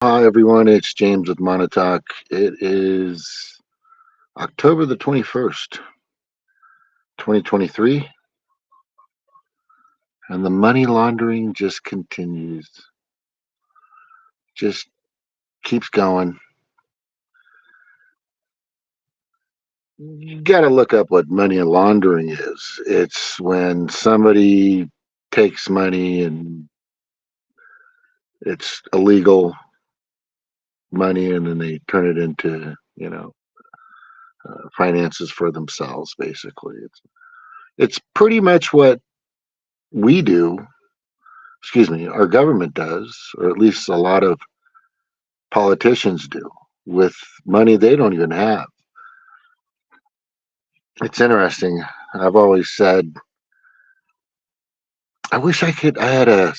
Hi everyone, it's James with Monotalk. It is October the 21st, 2023, and the money laundering just continues. Just keeps going. You got to look up what money laundering is. It's when somebody takes money and it's illegal money and then they turn it into, finances for themselves basically. It's pretty much what we do, excuse me, our government does, or at least a lot of politicians do with money they don't even have. It's interesting. I've always said, I wish I had a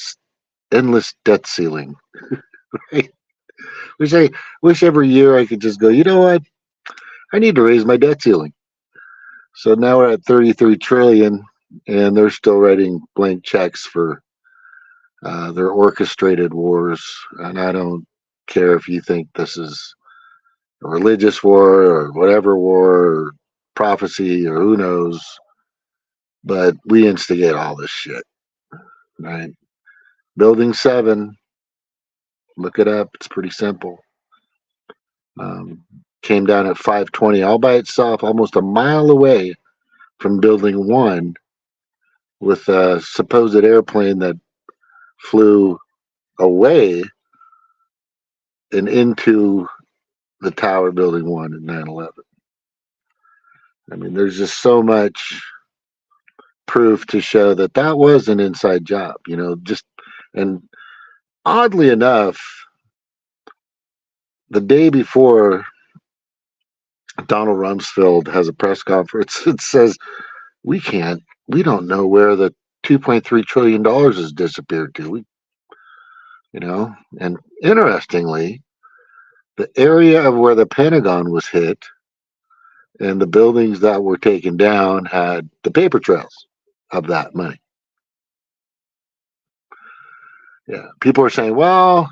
endless debt ceiling. Right? Wish every year I could just go, you know what? I need to raise my debt ceiling. So now we're at 33 trillion and they're still writing blank checks for their orchestrated wars. And I don't care if you think this is a religious war or whatever war or prophecy or who knows, but we instigate all this shit, right? Building 7, look it up. It's pretty simple. Um, Came down at 520 all by itself, almost a mile away from Building 1 with a supposed airplane that flew away and into the tower Building 1 in 9/11. I mean, there's just so much proof to show that that was an inside job, and oddly enough, the day before Donald Rumsfeld has a press conference, it says, we don't know where the $2.3 trillion has disappeared to. And interestingly, the area of where the Pentagon was hit and the buildings that were taken down had the paper trails of that money. Yeah. People are saying, well,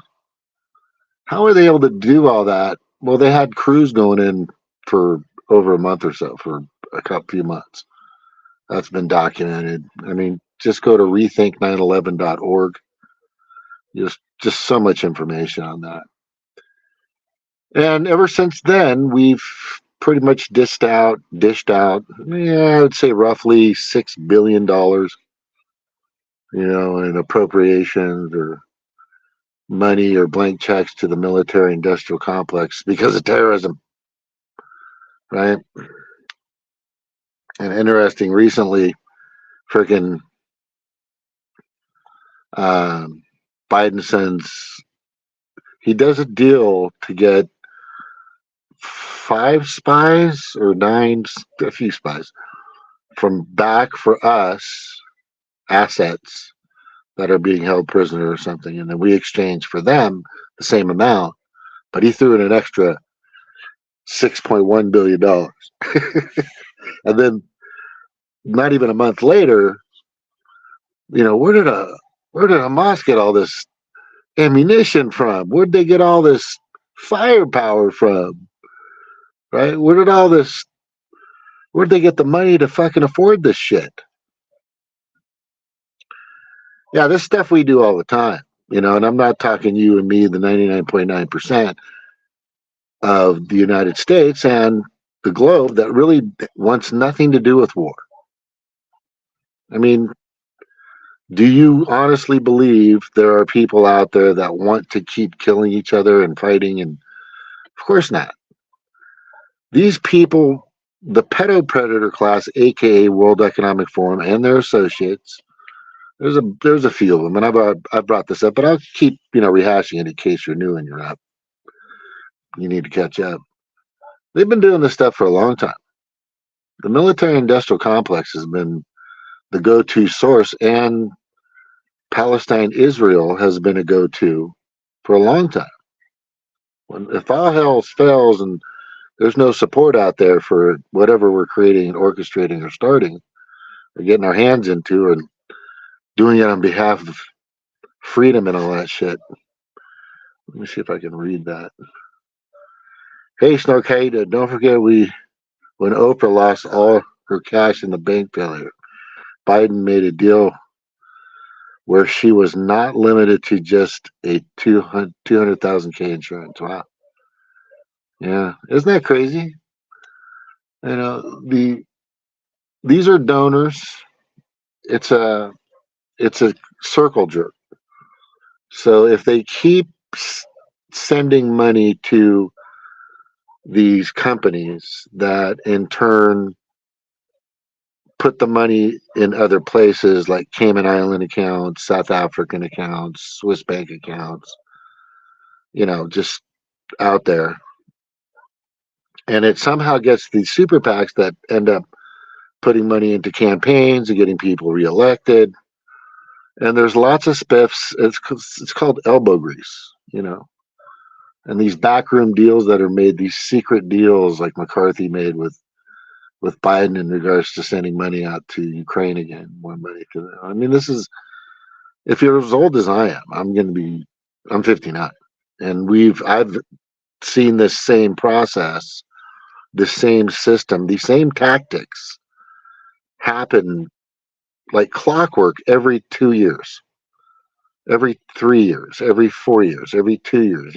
how are they able to do all that? Well, they had crews going in for over a month or so, for a few months. That's been documented. I mean, just go to rethink911.org. Just so much information on that. And ever since then, we've pretty much dished out, I would say roughly $6 billion, in appropriations or money or blank checks to the military industrial complex because of terrorism, right? And interesting, recently, freaking Biden he does a deal to get 5 spies or 9, a few spies from back for us assets that are being held prisoner or something, and then we exchange for them the same amount, but he threw in an extra $6.1 billion. And then not even a month later, where did Hamas get all this ammunition from? Where'd they get all this firepower from? Right? Where'd they get the money to fucking afford this shit? Yeah, this stuff we do all the time, and I'm not talking you and me, the 99.9% of the United States and the globe that really wants nothing to do with war. I mean, do you honestly believe there are people out there that want to keep killing each other and fighting? And of course not. These people, the Pedo Predator Class, aka World Economic Forum, and their associates, there's a few of them, and I brought this up, but I'll keep rehashing it in case you're new and you need to catch up. They've been doing this stuff for a long time. The military-industrial complex has been the go-to source, and Palestine-Israel has been a go-to for a long time. If all hell fails and there's no support out there for whatever we're creating and orchestrating or starting or getting our hands into and doing it on behalf of freedom and all that shit, Let me see if I can read that. Hey, Snarkada, don't forget when Oprah lost all her cash in the bank failure, Biden made a deal where she was not limited to just a 200,000 K insurance. Wow. Yeah. Isn't that crazy? You know, these are donors. It's a it's a circle jerk. So if they keep sending money to these companies that in turn put the money in other places like Cayman Island accounts, South African accounts, Swiss bank accounts, just out there. And it somehow gets these super PACs that end up putting money into campaigns and getting people reelected. And there's lots of spiffs. It's called elbow grease. And these backroom deals that are made, these secret deals like McCarthy made with Biden in regards to sending money out to Ukraine again, more money to them. I mean, this is, if you're as old as I am, I'm 59, and I've seen this same process, the same system, the same tactics happen like clockwork every 2 years, every 3 years, every 4 years, every 2 years.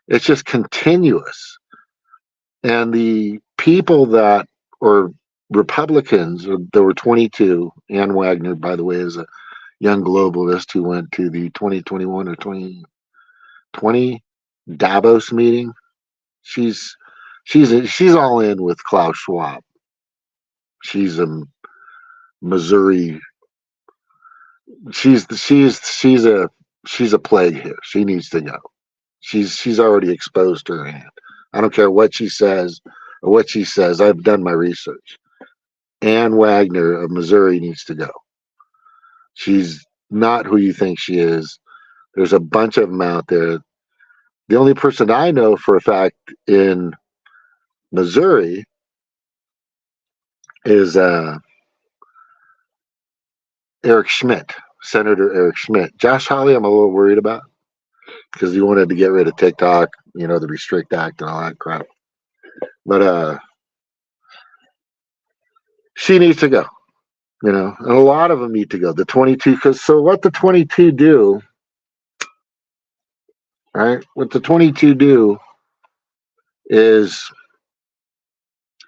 It's just continuous. And the people that, or Republicans, there were 22. Ann Wagner, by the way, is a young globalist who went to the 2021 or 2020 Davos meeting. She's all in with Klaus Schwab. She's a Missouri. She's a plague here. She needs to go. She's already exposed her hand. I don't care what she says or what she says. I've done my research. Ann Wagner of Missouri needs to go. She's not who you think she is. There's a bunch of them out there. The only person I know for a fact in Missouri is Eric Schmidt, Senator Eric Schmidt. Josh Hawley, I'm a little worried about because he wanted to get rid of TikTok, the Restrict Act and all that crap. But she needs to go, and a lot of them need to go. The 22, because so what the 22 do, right? What the 22 do is,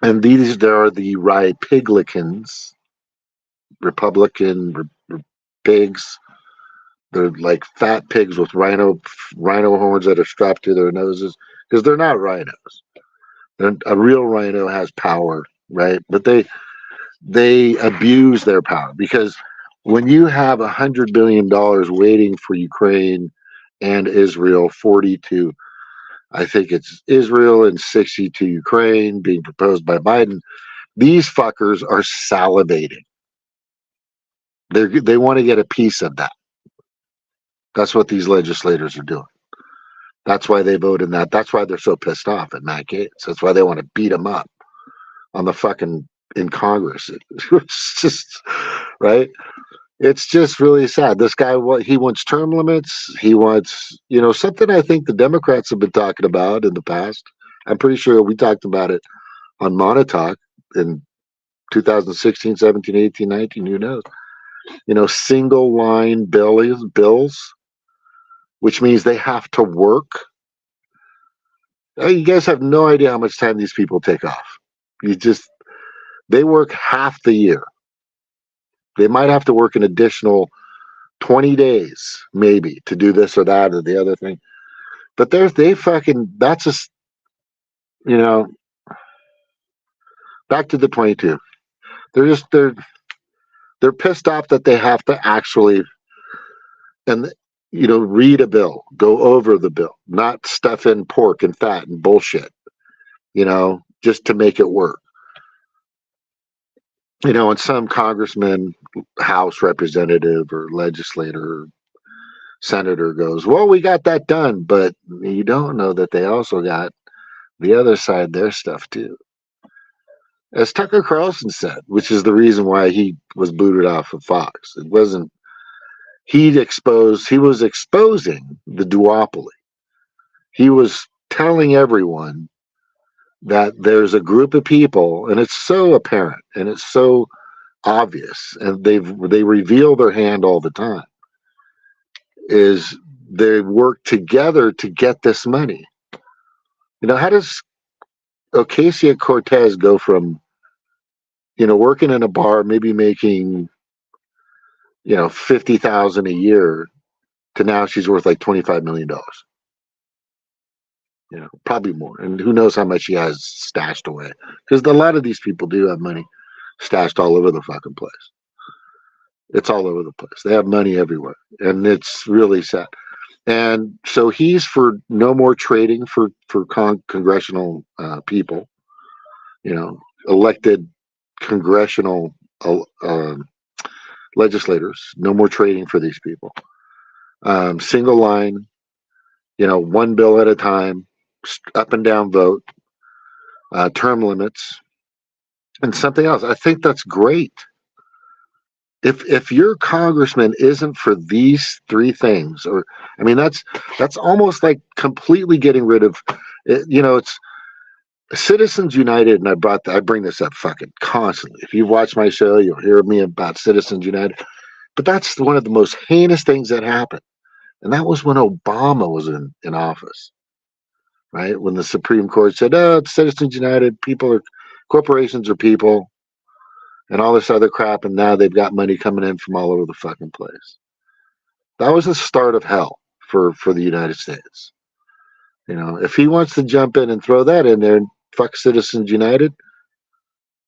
and there are the Republicans, pigs. They're like fat pigs with rhino horns that are strapped to their noses because they're not rhinos. A real rhino has power, right? But they abuse their power because when you have $100 billion waiting for Ukraine and Israel, 42, I think it's Israel and 60 to Ukraine being proposed by Biden, these fuckers are salivating. They want to get a piece of that. That's what these legislators are doing. That's why they vote in that. That's why they're so pissed off at Matt Gaetz. That's why they want to beat him up on the fucking in Congress. It's just right. It's just really sad. This guy, he wants term limits. He wants, something I think the Democrats have been talking about in the past. I'm pretty sure we talked about it on Monotalk in 2016, 17, 18, 19. Who knows? Single line bills, which means they have to work. You guys have no idea how much time these people take off. They work half the year. They might have to work an additional 20 days, maybe, to do this or that or the other thing. But that's just, back to the 22. They're pissed off that they have to actually, and read a bill, go over the bill, not stuff in pork and fat and bullshit, just to make it work. And some congressman, House representative or legislator or senator goes, well, we got that done, but you don't know that they also got the other side, their stuff too. As Tucker Carlson said, which is the reason why he was booted off of Fox. It wasn't, he was exposing the duopoly. He was telling everyone that there's a group of people, and it's so apparent and it's so obvious, and they reveal their hand all the time. Is they work together to get this money. How does Ocasio Cortez go from working in a bar, maybe making 50,000 a year, to now she's worth like $25 million? Probably more, and who knows how much she has stashed away, because a lot of these people do have money stashed all over the fucking place. It's all over the place. They have money everywhere, and it's really sad. And so he's for no more trading for congressional people, elected congressional legislators. No more trading for these people. Single line, one bill at a time, up and down vote, term limits, and something else. I think that's great. If your congressman isn't for these three things, or that's almost like completely getting rid of it. It's Citizens United, and I bring this up fucking constantly. If you watch my show, you'll hear me about Citizens United. But that's one of the most heinous things that happened, and that was when Obama was in office, right? When the Supreme Court said, "Oh, it's Citizens United. Corporations are people." And all this other crap, and now they've got money coming in from all over the fucking place. That was the start of hell for the United States. If he wants to jump in and throw that in there and fuck Citizens United,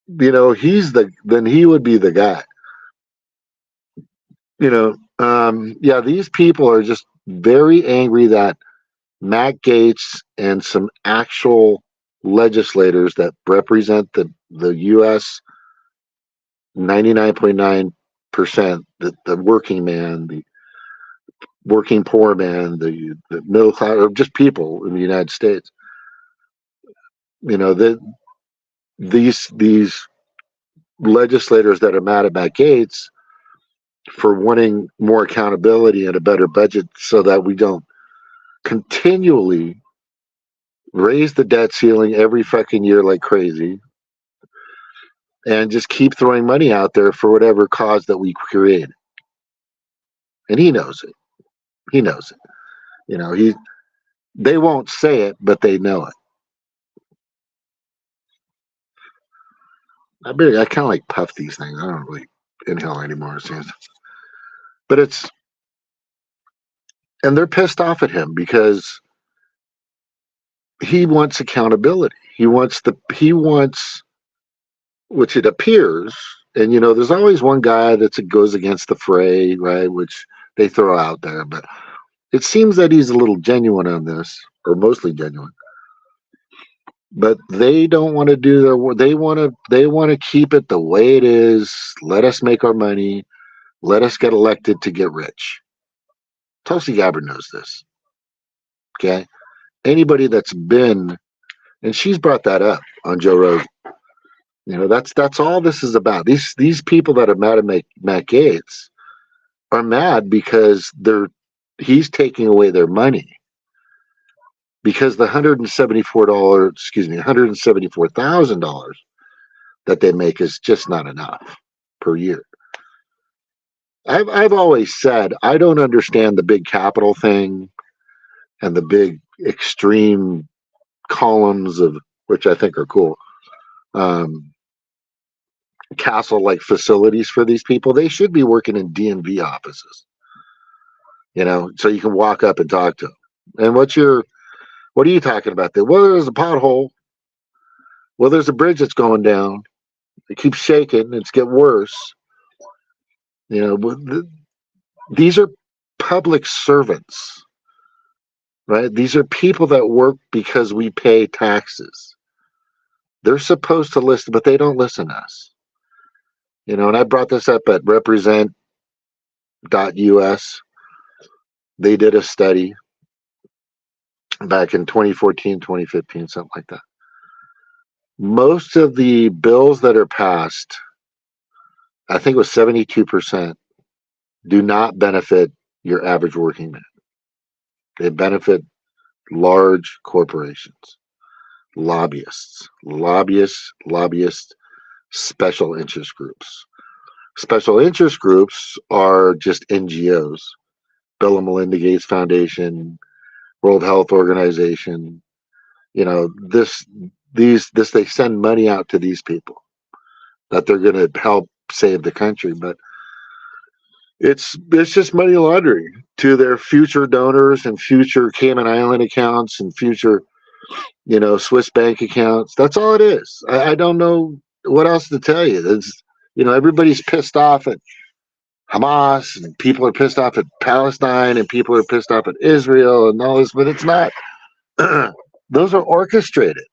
then he would be the guy. Yeah, these people are just very angry that Matt Gaetz and some actual legislators that represent the U.S. 99.9%, the working man, the working poor man, the middle class, or just people in the United States. These legislators that are mad at Matt Gaetz for wanting more accountability and a better budget, so that we don't continually raise the debt ceiling every fucking year like crazy, and just keep throwing money out there for whatever cause that we create. And he knows it. He knows it. They won't say it, but they know it. I kind of like puff these things. I don't really inhale anymore, it seems. But and they're pissed off at him because he wants accountability. He wants, which it appears, and there's always one guy that goes against the fray, right? Which they throw out there, but it seems that he's a little genuine on this, or mostly genuine. But they don't want to do their work. They want to keep it the way it is. Let us make our money. Let us get elected to get rich. Tulsi Gabbard knows this. Okay, anybody that's been, and she's brought that up on Joe Rogan. That's all this is about. These people that are mad at Matt Gaetz are mad because he's taking away their money. Because the $174,000 that they make is just not enough per year. I've always said I don't understand the big capital thing and the big extreme columns of, which I think are cool, castle-like facilities for these people. They should be working in DMV offices, so you can walk up and talk to them. And what are you talking about there? Well, there's a pothole. Well, there's a bridge that's going down. It keeps shaking. It's getting worse. These are public servants, right? These are people that work because we pay taxes. They're supposed to listen, but they don't listen to us. And I brought this up at represent.us. They did a study back in 2014, 2015, something like that. Most of the bills that are passed, I think it was 72%, do not benefit your average working man. They benefit large corporations, lobbyists, special interest groups. Special interest groups are just NGOs. Bill and Melinda Gates Foundation, World Health Organization. You know, this they send money out to these people that they're going to help save the country, but it's just money laundering to their future donors and future Cayman Island accounts and future, you know, Swiss bank accounts. That's all it is. I don't know what else to tell you. It's, you know, everybody's pissed off at Hamas and people are pissed off at Palestine and people are pissed off at Israel and all this, but it's not. Those are orchestrated.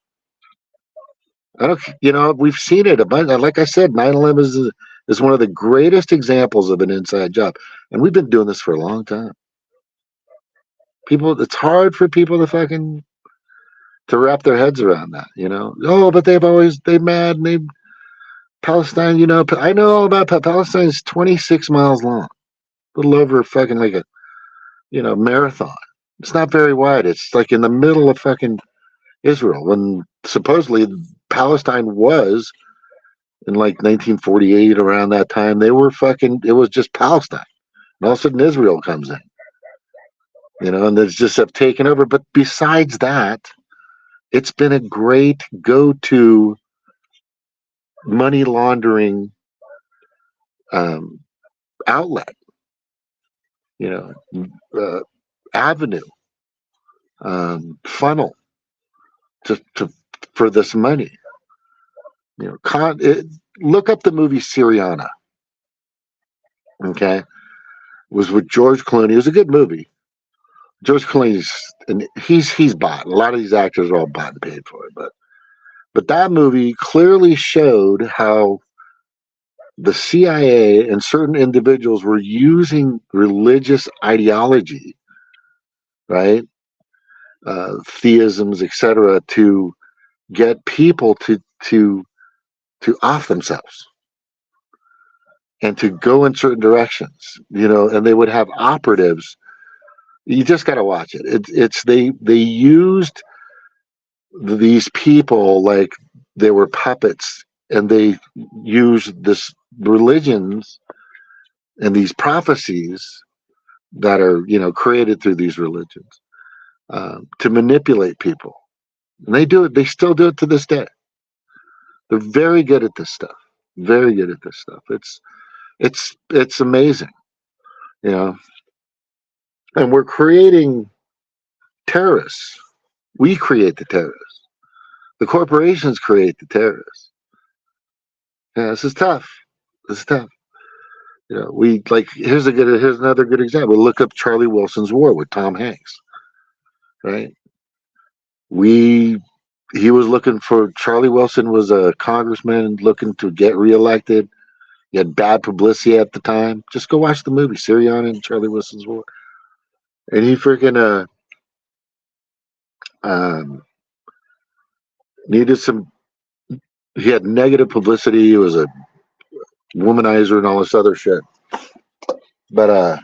I don't, you know, we've seen it a bunch. Like I said, 9/11 is one of the greatest examples of an inside job, and we've been doing this for a long time. People, it's hard for people to fucking to wrap their heads around that. You know, oh, but they mad and they Palestine. You know, I know all about Palestine. Is 26 miles long, a little over fucking like a, you know, marathon. It's not very wide. It's like in the middle of fucking Israel when supposedly Palestine was in like 1948, around that time. They were fucking, it was just Palestine. And all of a sudden Israel comes in, you know, and there's just have taken over. But besides that, it's been a great go-to money laundering um, outlet, you know, avenue, funnel to for this money. You know, look up the movie Syriana. Okay, it was with George Clooney. It was a good movie. George Clooney's, and he's bought. A lot of these actors are all bought and paid for it, but that movie clearly showed how the CIA and certain individuals were using religious ideology, right, theisms, etc., to get people to off themselves and to go in certain directions, you know, and they would have operatives. You just got to watch it. It's they used these people like they were puppets, and they used this religions and these prophecies that are, you know, created through these religions to manipulate people. And they do it. They still do it to this day. They're very good at this stuff. Very good at this stuff. It's amazing, you know. And we're creating terrorists. We create the terrorists. The corporations create the terrorists. Yeah, this is tough. This is tough. You know, we like here's another good example. Look up Charlie Wilson's War with Tom Hanks. Right? We he was looking for Charlie Wilson was a congressman looking to get reelected. He had bad publicity at the time. Just go watch the movie Syriana and Charlie Wilson's War. And he freaking um, needed some. He had negative publicity. He was a womanizer and all this other shit. But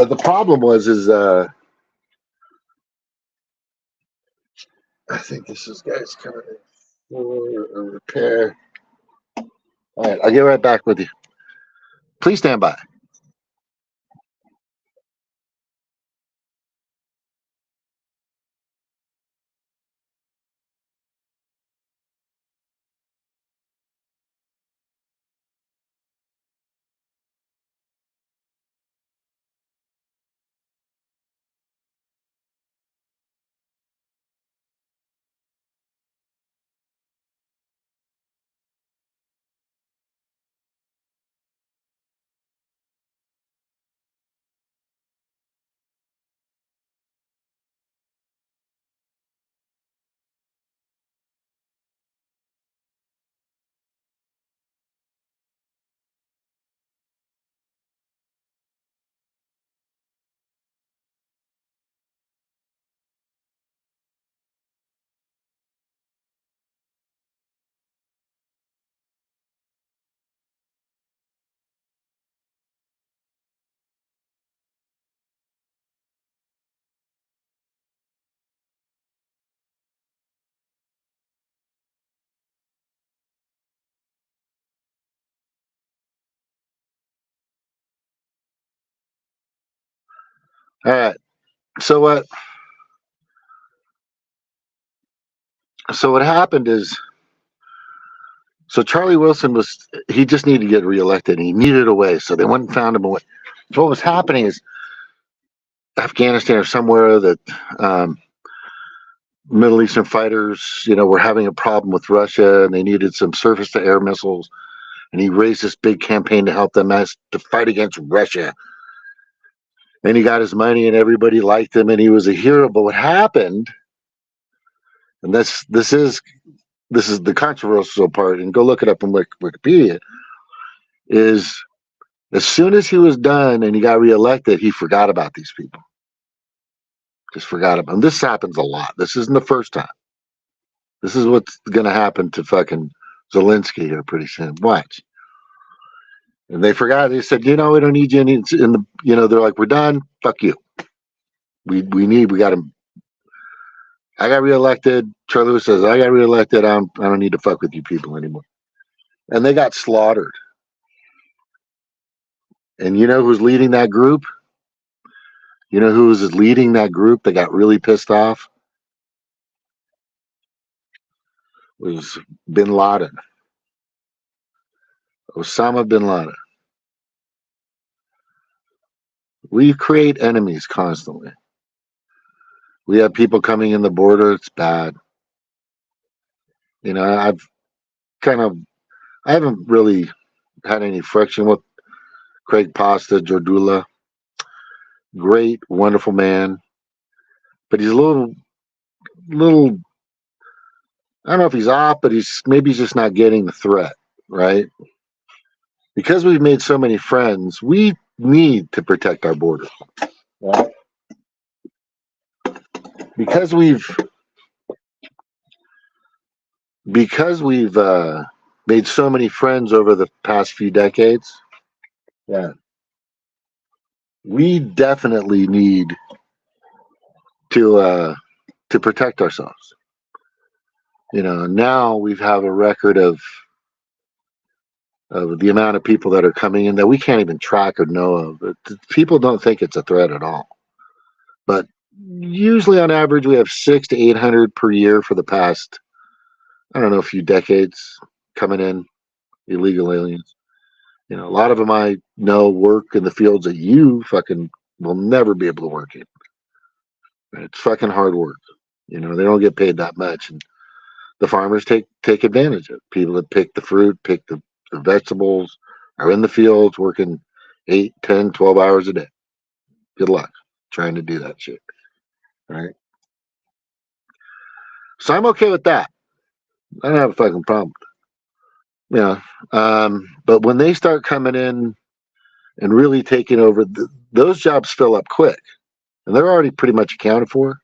the problem was is I think this is guys coming in for a repair. All right, I'll get right back with you. Please stand by. All right. So what? So what happened is, so Charlie Wilson he just needed to get reelected. And he needed a way. So they went and found him a way. So what was happening is Afghanistan or somewhere that Middle Eastern fighters, were having a problem with Russia and they needed some surface to air missiles. And he raised this big campaign to help them to fight against Russia. And he got his money and everybody liked him and he was a hero. But what happened, and this is the controversial part, and go look it up on Wikipedia, is as soon as he was done and he got reelected, he forgot about these people. Just forgot about them. This happens a lot. This isn't the first time. This is what's going to happen to fucking Zelensky here pretty soon. Watch. And they forgot. They said, we don't need you in the, they're like, we're done. Fuck you. We got him. I got reelected. Charlie Lewis says, I got reelected. I don't need to fuck with you people anymore. And they got slaughtered. And you know who's leading that group? You know who was leading that group that got really pissed off? It was Bin Laden. Osama Bin Laden. We create enemies constantly. We have people coming in the border. It's bad. I haven't really had any friction with Craig Pasta, Jordula. Great, wonderful man. But he's a little, I don't know if he's off, but he's just not getting the threat, right? Because we've made so many friends, we need to protect our border. Right? Because we've made so many friends over the past few decades. Yeah. We definitely need to protect ourselves. Now we have a record of the amount of people that are coming in that we can't even track or know of. People don't think it's a threat at all. But usually on average we have 600 to 800 per year for the past, I don't know, a few decades coming in, illegal aliens. A lot of them I know work in the fields that you fucking will never be able to work in. It's fucking hard work. They don't get paid that much. And the farmers take advantage of it. People that pick the fruit, pick the vegetables, are in the fields working 8, 10, 12 hours a day. Good luck trying to do that shit. Right? So I'm okay with that. I don't have a fucking problem. But when they start coming in and really taking over, those jobs fill up quick. And they're already pretty much accounted for.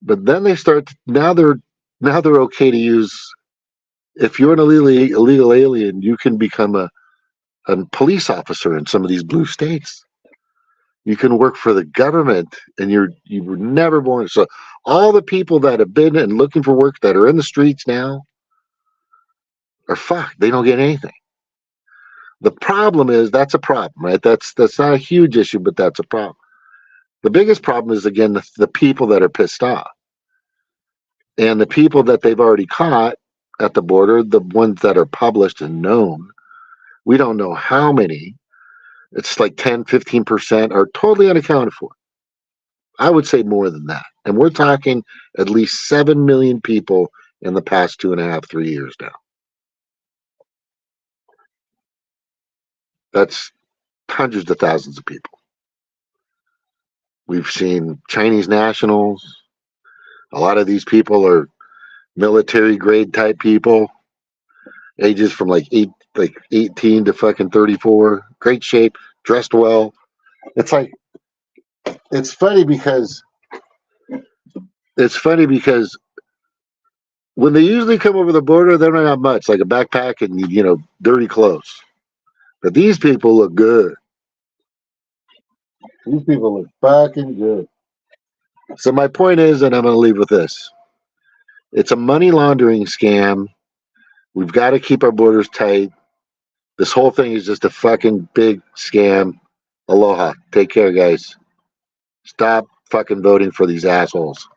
But then they start, now they're okay to use, if you're an illegal alien, you can become a police officer in some of these blue states. You can work for the government and you were never born. So all the people that have been and looking for work that are in the streets now are fucked. They don't get anything. The problem is, that's a problem, right? That's not a huge issue, but that's a problem. The biggest problem is, again, the people that are pissed off. And the people that they've already caught at the border, the ones that are published and known, we don't know how many. It's like 10, 15% are totally unaccounted for. I would say more than that. And we're talking at least 7 million people in the past 2.5, 3 years now. That's hundreds of thousands of people. We've seen Chinese nationals. A lot of these people are military grade type people, ages from like 18 to fucking 34, great shape, dressed well. It's funny because when they usually come over the border, they're not much, like a backpack and dirty clothes. But these people look good. These people look fucking good. So my point is, and I'm going to leave with this: it's a money laundering scam. We've got to keep our borders tight. This whole thing is just a fucking big scam. Aloha. Take care, guys. Stop fucking voting for these assholes.